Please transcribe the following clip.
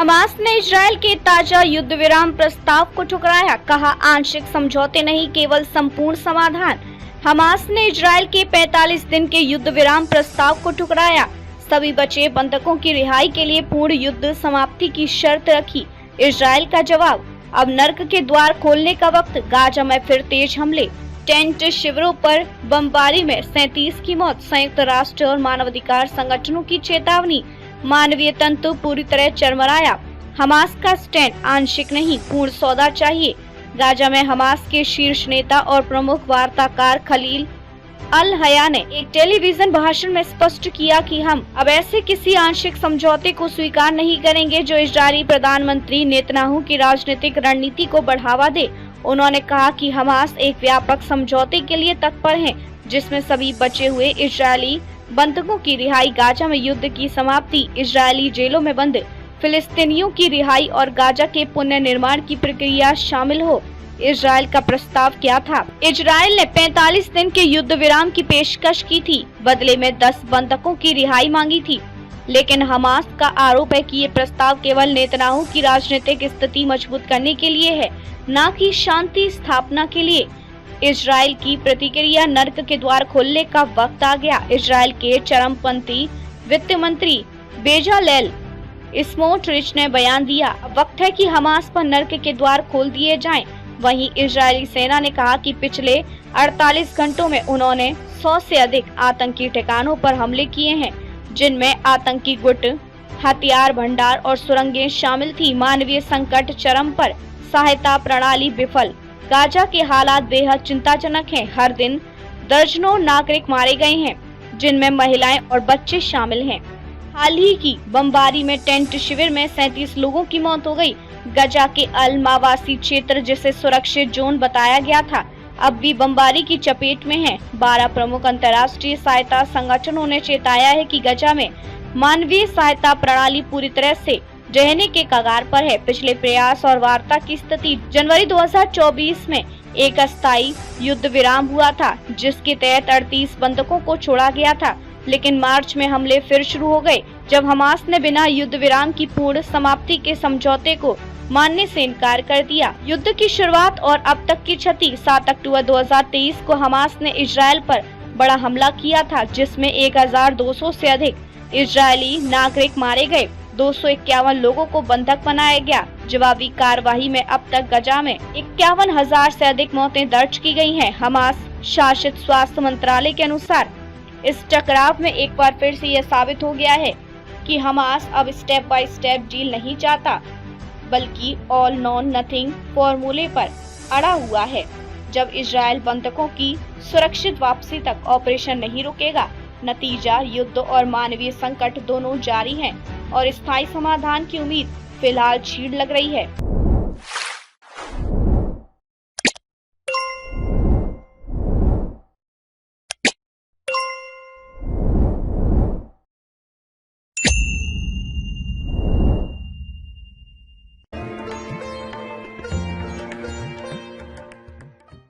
Hamas ने Israel के ताजा युद्ध विराम प्रस्ताव को ठुकराया, कहा आंशिक समझौते नहीं केवल संपूर्ण समाधान। हमास ने इजरायल के 45 दिन के युद्ध विराम प्रस्ताव को ठुकराया, सभी बचे बंधकों की रिहाई के लिए पूर्ण युद्ध समाप्ति की शर्त रखी। इजरायल का जवाब, अब नर्क के द्वार खोलने का वक्त। गाजा में फिर तेज हमले, टेंट शिविरों पर बमबारी में 37 की मौत। संयुक्त राष्ट्र और मानवाधिकार संगठनों की चेतावनी, मानवीय तंतु पूरी तरह चरमराया। हमास का स्टैंड, आंशिक नहीं पूर्ण सौदा चाहिए। गाजा में हमास के शीर्ष नेता और प्रमुख वार्ताकार खलील अल हया ने एक टेलीविजन भाषण में स्पष्ट किया कि हम अब ऐसे किसी आंशिक समझौते को स्वीकार नहीं करेंगे जो इजरायली प्रधानमंत्री नेतन्याहू की राजनीतिक रणनीति को बढ़ावा दे। उन्होंने कहा कि हमास एक व्यापक समझौते के लिए तत्पर है, जिसमें सभी बचे हुए इजरायली बंधकों की रिहाई, गाजा में युद्ध की समाप्ति, इजरायली जेलों में बंद फिलिस्तीनियों की रिहाई और गाजा के पुनर्निर्माण की प्रक्रिया शामिल हो। इजरायल का प्रस्ताव क्या था? इजरायल ने 45 दिन के युद्ध विराम की पेशकश की थी, बदले में 10 बंधकों की रिहाई मांगी थी। लेकिन हमास का आरोप है कि ये प्रस्ताव केवल नेतन्याहू की राजनीतिक स्थिति मजबूत करने के लिए है, न कि शांति स्थापना के लिए। इजरायल की प्रतिक्रिया, नर्क के द्वार खोलने का वक्त आ गया। इजरायल के चरमपंथी वित्त मंत्री बेजालेल स्मोट्रिच ने बयान दिया, वक्त है कि हमास पर नर्क के द्वार खोल दिए जाएं। वहीं इजरायली सेना ने कहा कि पिछले 48 घंटों में उन्होंने 100 से अधिक आतंकी ठिकानों पर हमले किए हैं, जिनमें आतंकी गुट, हथियार भंडार और सुरंगें शामिल थी। मानवीय संकट चरम पर, सहायता प्रणाली विफल। गाजा के हालात बेहद चिंताजनक हैं। हर दिन दर्जनों नागरिक मारे गए हैं, जिनमें महिलाएं और बच्चे शामिल हैं। हाल ही की बमबारी में टेंट शिविर में 37 लोगों की मौत हो गई। गाजा के अल मावासी क्षेत्र, जिसे सुरक्षित जोन बताया गया था, अब भी बमबारी की चपेट में है। 12 प्रमुख अंतर्राष्ट्रीय सहायता संगठनों ने चेताया है कि गाजा में मानवीय सहायता प्रणाली पूरी तरह से ढहने के कगार पर है। पिछले प्रयास और वार्ता की स्थिति, जनवरी 2024 में एक अस्थायी युद्ध विराम हुआ था, जिसके तहत 38 बंधकों को छोड़ा गया था। लेकिन मार्च में हमले फिर शुरू हो गए, जब हमास ने बिना युद्ध विराम की पूर्ण समाप्ति के समझौते को मानने से इनकार कर दिया। युद्ध की शुरुआत और अब तक की क्षति। 7 अक्टूबर 2023 को हमास ने इजरायल पर बड़ा हमला किया था, जिसमें 1200 से अधिक इजरायली नागरिक मारे गए, 251 लोगों को बंधक बनाया गया। जवाबी कार्रवाई में अब तक गाजा में 51,000 से अधिक मौतें दर्ज की गई हैं। हमास शासित स्वास्थ्य मंत्रालय के अनुसार इस टकराव में एक बार फिर से यह साबित हो गया है कि हमास अब स्टेप बाय स्टेप डील नहीं चाहता, बल्कि ऑल नॉन नथिंग फॉर्मूले पर अड़ा हुआ है। जब इजरायल बंधकों की सुरक्षित वापसी तक ऑपरेशन नहीं रुकेगा, नतीजा युद्ध और मानवीय संकट दोनों जारी हैं और स्थायी समाधान की उम्मीद फिलहाल छीड़ लग रही है।